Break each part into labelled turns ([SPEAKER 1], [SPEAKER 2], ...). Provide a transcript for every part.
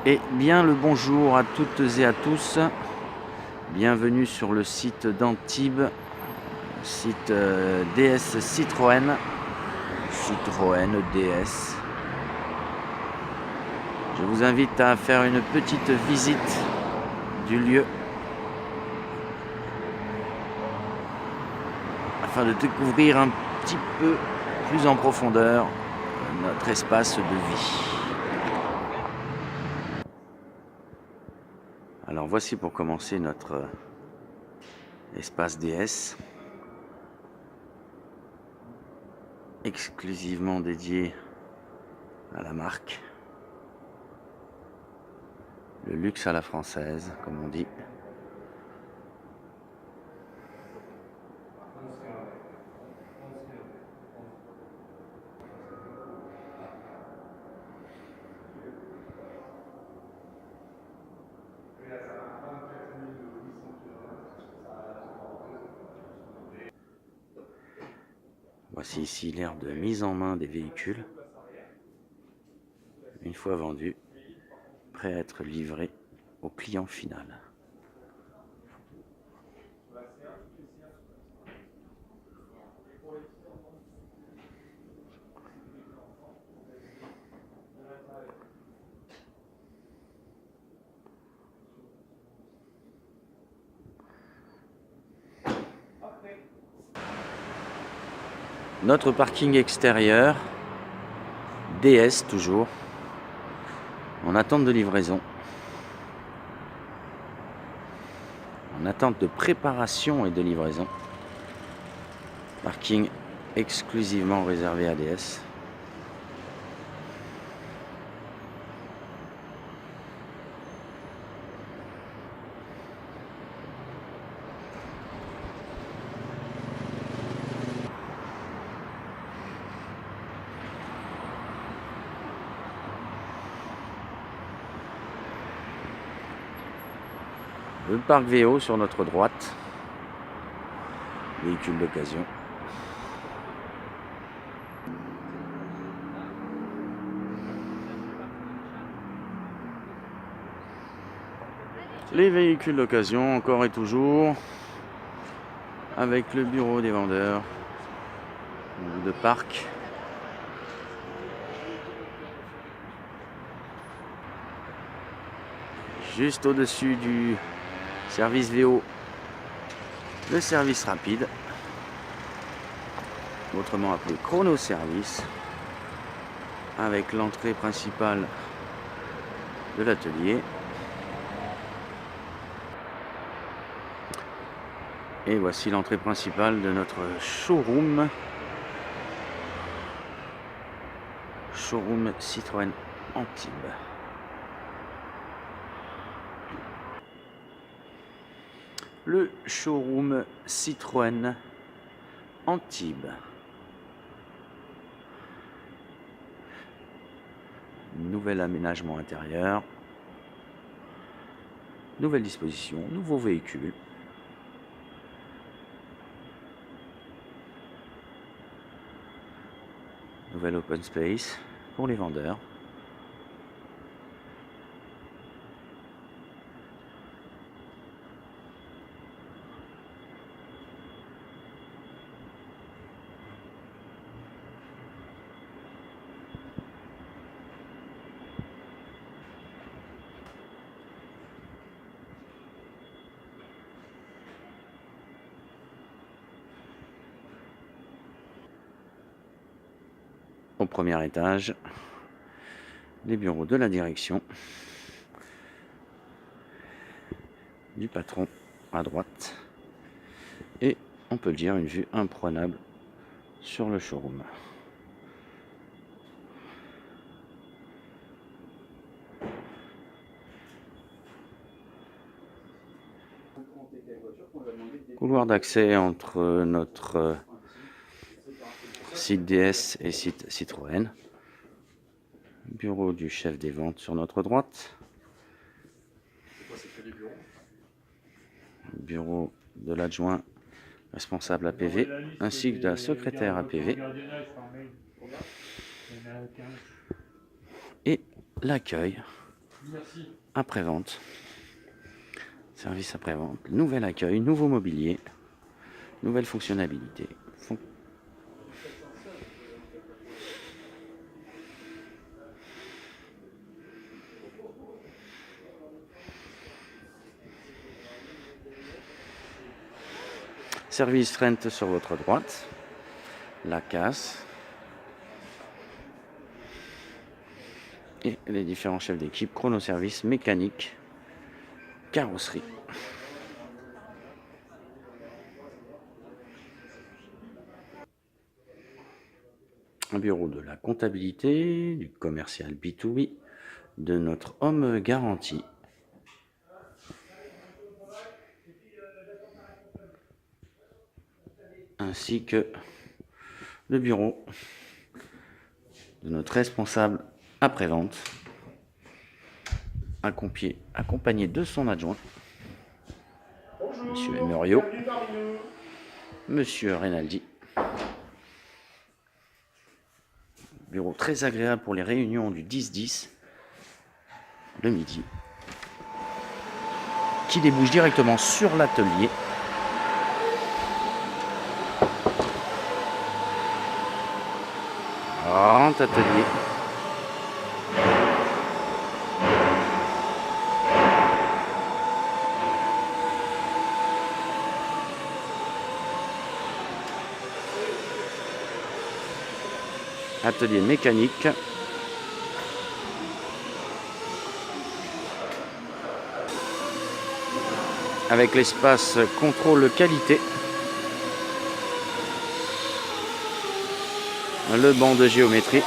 [SPEAKER 1] Et bien le bonjour à toutes et à tous. Bienvenue sur le site d'Antibes, site DS Citroën, DS. Je vous invite à faire une petite visite du lieu afin de découvrir un petit peu plus en profondeur notre espace de vie. Alors voici pour commencer notre espace DS, exclusivement dédié à la marque. Le luxe à la française, comme on dit. Voici ici l'aire de mise en main des véhicules, une fois vendus, prêt à être livré au client final. Notre parking extérieur, DS toujours, en attente de livraison, en attente de préparation et de livraison. Parking exclusivement réservé à DS. Le parc VO sur notre droite, véhicule d'occasion. Les véhicules d'occasion encore et toujours, avec le bureau des vendeurs de parc. Juste au-dessus du service VO, le service rapide, autrement appelé chronoservice, avec l'entrée principale de l'atelier. Et voici l'entrée principale de notre showroom. Showroom Citroën Antibes. Le showroom Citroën Antibes. Nouvel aménagement intérieur. Nouvelle disposition, nouveau véhicule. Nouvel open space pour les vendeurs. Au premier étage, les bureaux de la direction, du patron à droite, et on peut le dire, une vue imprenable sur le showroom. Couloir d'accès entre notre site DS et site Citroën. Bureau du chef des ventes sur notre droite. Bureau de l'adjoint responsable APV ainsi que de la secrétaire APV. Et l'accueil après-vente. Service après-vente, nouvel accueil, nouveau mobilier, nouvelle fonctionnalité. Service rent sur votre droite, la casse et les différents chefs d'équipe, chronoservice, mécanique, carrosserie. Un bureau de la comptabilité, du commercial B2B, de notre homme garantie. Ainsi que le bureau de notre responsable après-vente, accompagné de son adjoint, Monsieur Emerio, Monsieur Renaldi. Bureau très agréable pour les réunions du 10-10 le midi, qui débouche directement sur l'atelier. Grand atelier. Atelier mécanique. Avec l'espace contrôle qualité. Le banc de géométrie.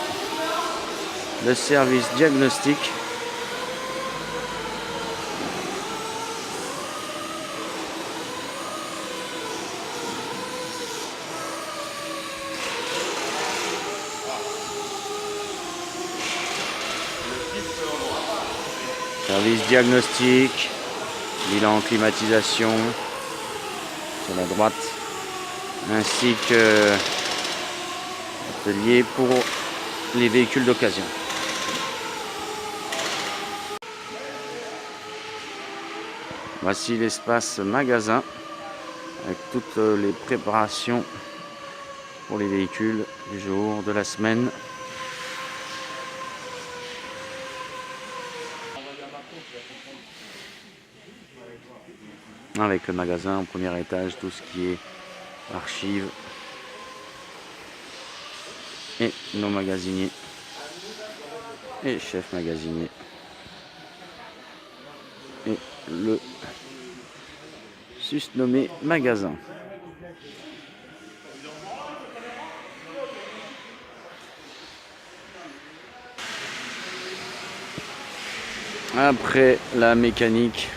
[SPEAKER 1] Le service diagnostic. Service diagnostic, bilan climatisation sur la droite, ainsi que atelier pour les véhicules d'occasion. Voici l'espace magasin avec toutes les préparations pour les véhicules du jour, de la semaine. Avec le magasin au premier étage, tout ce qui est archives et nos magasiniers et chefs magasiniers et le susnommé magasin. Après la mécanique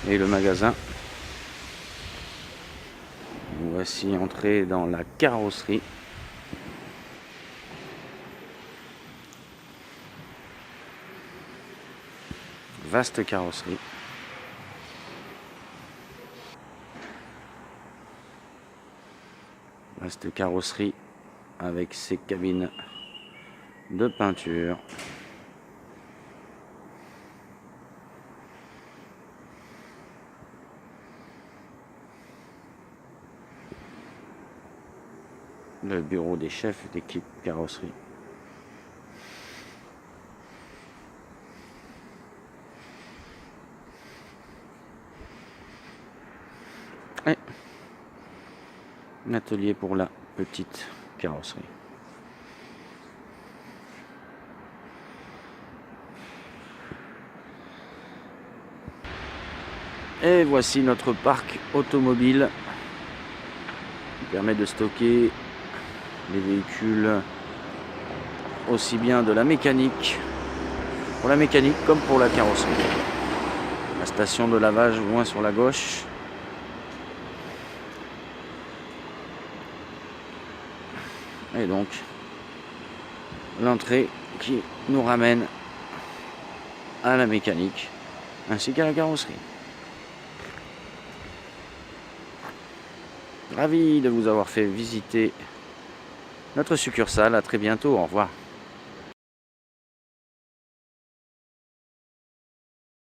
[SPEAKER 1] et le magasin, voici entré dans la carrosserie. Vaste carrosserie. Vaste carrosserie avec ses cabines de peinture. Le bureau des chefs d'équipe carrosserie. Et un atelier pour la petite carrosserie. Et voici notre parc automobile qui permet de stocker les véhicules aussi bien de la mécanique, pour la mécanique comme pour la carrosserie. La station de lavage loin sur la gauche. Et donc l'entrée qui nous ramène à la mécanique ainsi qu'à la carrosserie. Ravi de vous avoir fait visiter notre succursale. À très bientôt. Au revoir.